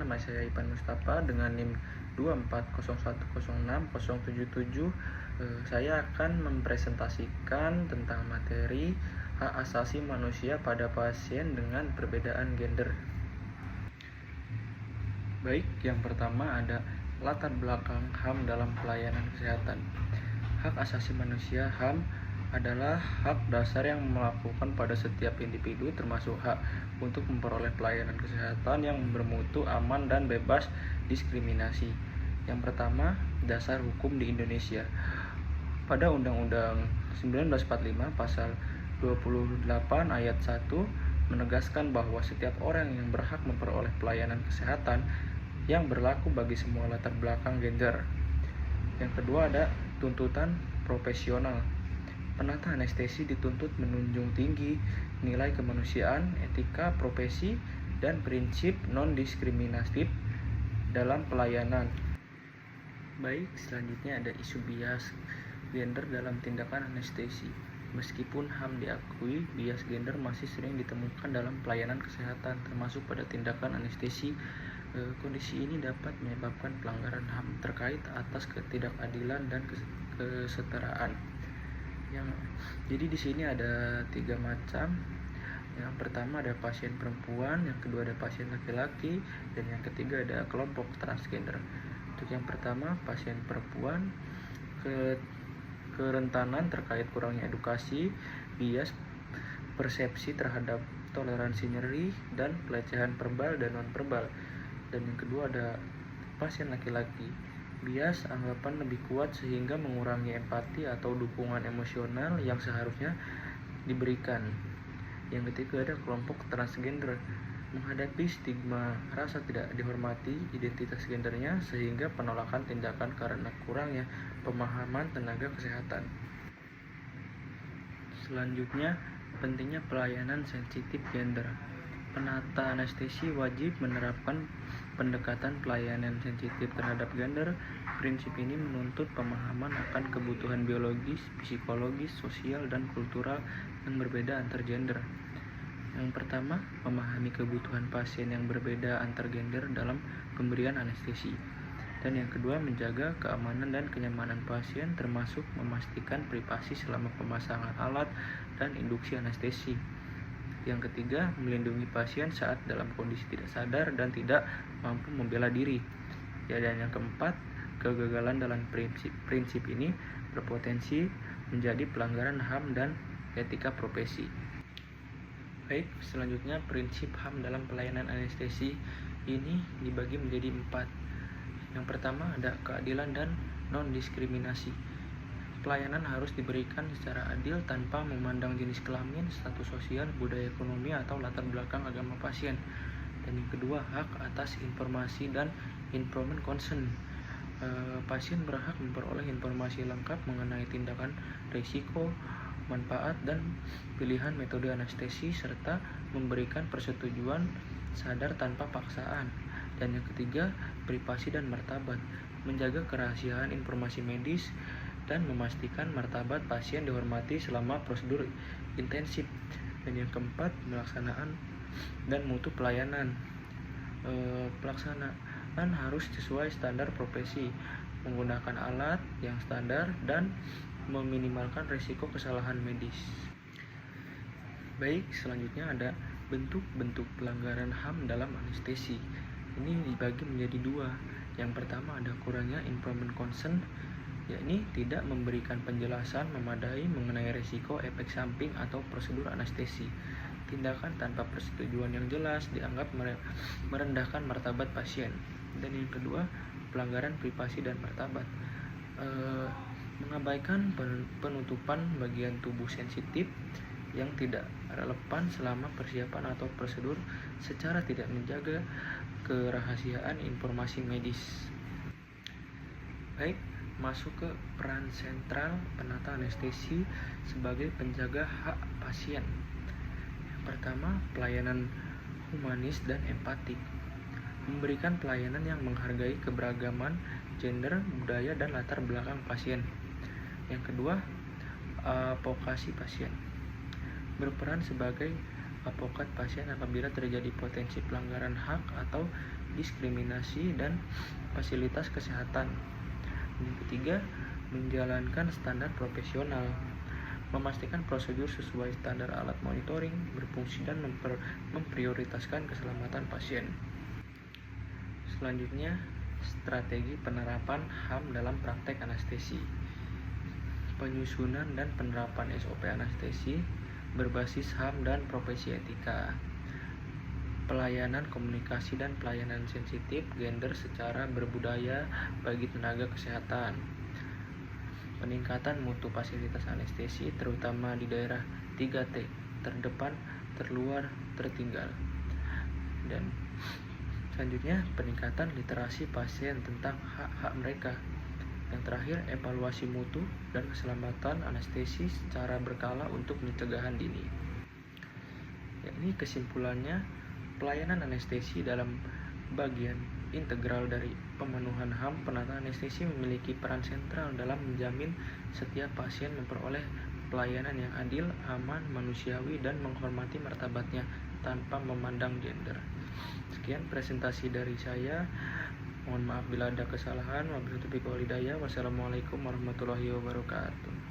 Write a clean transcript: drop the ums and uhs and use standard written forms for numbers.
nama saya Ipan Mustafa dengan NIM 240106077. Saya akan mempresentasikan tentang materi hak asasi manusia pada pasien dengan perbedaan gender. Baik, yang pertama ada latar belakang HAM dalam pelayanan kesehatan. Hak asasi manusia HAM adalah hak dasar yang melakukan pada setiap individu, termasuk hak untuk memperoleh pelayanan kesehatan yang bermutu, aman, dan bebas diskriminasi. Yang pertama, dasar hukum di Indonesia. Pada Undang-Undang 1945 pasal 28 ayat 1 menegaskan bahwa setiap orang yang berhak memperoleh pelayanan kesehatan yang berlaku bagi semua latar belakang gender. Yang kedua ada tuntutan profesional. Penata anestesi dituntut menunjung tinggi nilai kemanusiaan, etika profesi, dan prinsip non-diskriminatif dalam pelayanan. Baik, selanjutnya ada isu bias gender dalam tindakan anestesi. Meskipun HAM diakui, bias gender masih sering ditemukan dalam pelayanan kesehatan, termasuk pada tindakan anestesi. Kondisi ini dapat menyebabkan pelanggaran HAM terkait atas ketidakadilan dan kesetaraan. Jadi di sini ada 3 macam. Yang pertama ada pasien perempuan, yang kedua ada pasien laki-laki, dan yang ketiga ada kelompok transgender. Untuk yang pertama, pasien perempuan, kerentanan terkait kurangnya edukasi, bias persepsi terhadap toleransi nyeri, dan pelecehan verbal dan non-verbal. Dan yang kedua ada pasien laki-laki, bias anggapan lebih kuat sehingga mengurangi empati atau dukungan emosional yang seharusnya diberikan. Yang ketiga ada kelompok transgender, menghadapi stigma rasa tidak dihormati identitas gendernya sehingga penolakan tindakan karena kurangnya pemahaman tenaga kesehatan. Selanjutnya, pentingnya pelayanan sensitif gender. Penata anestesi wajib menerapkan pendekatan pelayanan sensitif terhadap gender. Prinsip ini menuntut pemahaman akan kebutuhan biologis, psikologis, sosial, dan kultural yang berbeda antar gender. Yang pertama, memahami kebutuhan pasien yang berbeda antar gender dalam pemberian anestesi. Dan yang kedua, menjaga keamanan dan kenyamanan pasien, termasuk memastikan privasi selama pemasangan alat dan induksi anestesi. Yang ketiga, melindungi pasien saat dalam kondisi tidak sadar dan tidak mampu membela diri. Dan yang keempat, kegagalan dalam prinsip ini berpotensi menjadi pelanggaran HAM dan etika profesi. Baik, selanjutnya prinsip HAM dalam pelayanan anestesi ini dibagi menjadi 4. Yang pertama ada keadilan dan non-diskriminasi. Pelayanan harus diberikan secara adil tanpa memandang jenis kelamin, status sosial, budaya ekonomi, atau latar belakang agama pasien. Dan yang kedua, hak atas informasi dan informed consent. Pasien berhak memperoleh informasi lengkap mengenai tindakan, risiko, manfaat, dan pilihan metode anestesi, serta memberikan persetujuan sadar tanpa paksaan. Dan yang ketiga, privasi dan martabat, menjaga kerahasiaan informasi medis dan memastikan martabat pasien dihormati selama prosedur intensif. Dan yang keempat, pelaksanaan dan mutu pelayanan. Pelaksanaan harus sesuai standar profesi, menggunakan alat yang standar, dan meminimalkan risiko kesalahan medis. Baik, selanjutnya ada bentuk-bentuk pelanggaran HAM dalam anestesi. Ini dibagi menjadi 2. Yang pertama ada kurangnya informed consent, yakni tidak memberikan penjelasan memadai mengenai risiko, efek samping, atau prosedur anestesi. Tindakan tanpa persetujuan yang jelas dianggap merendahkan martabat pasien. Dan yang kedua, pelanggaran privasi dan martabat, mengabaikan penutupan bagian tubuh sensitif yang tidak relevan selama persiapan atau prosedur secara tidak menjaga kerahasiaan informasi medis. Baik, masuk ke peran sentral penata anestesi sebagai penjaga hak pasien. Yang pertama, pelayanan humanis dan empatik, memberikan pelayanan yang menghargai keberagaman gender, budaya, dan latar belakang pasien. Yang kedua, advokasi pasien, berperan sebagai advokat pasien apabila terjadi potensi pelanggaran hak atau diskriminasi dan fasilitas kesehatan. Yang ketiga, menjalankan standar profesional, memastikan prosedur sesuai standar alat monitoring, berfungsi dan memprioritaskan keselamatan pasien. Selanjutnya, strategi penerapan HAM dalam praktek anestesi. Penyusunan dan penerapan SOP anestesi berbasis HAM dan profesi etika. Pelayanan komunikasi dan pelayanan sensitif gender secara berbudaya bagi tenaga kesehatan. Peningkatan mutu fasilitas anestesi terutama di daerah 3T, terdepan, terluar, tertinggal. Dan selanjutnya, peningkatan literasi pasien tentang hak-hak mereka. Yang terakhir, evaluasi mutu dan keselamatan anestesi secara berkala untuk pencegahan dini. Ini kesimpulannya, pelayanan anestesi dalam bagian integral dari pemenuhan HAM penata anestesi memiliki peran sentral dalam menjamin setiap pasien memperoleh pelayanan yang adil, aman, manusiawi, dan menghormati martabatnya tanpa memandang gender. Sekian presentasi dari saya. Mohon maaf bila ada kesalahan. Wabillahi taufiq wal hidayah. Wassalamualaikum warahmatullahi wabarakatuh.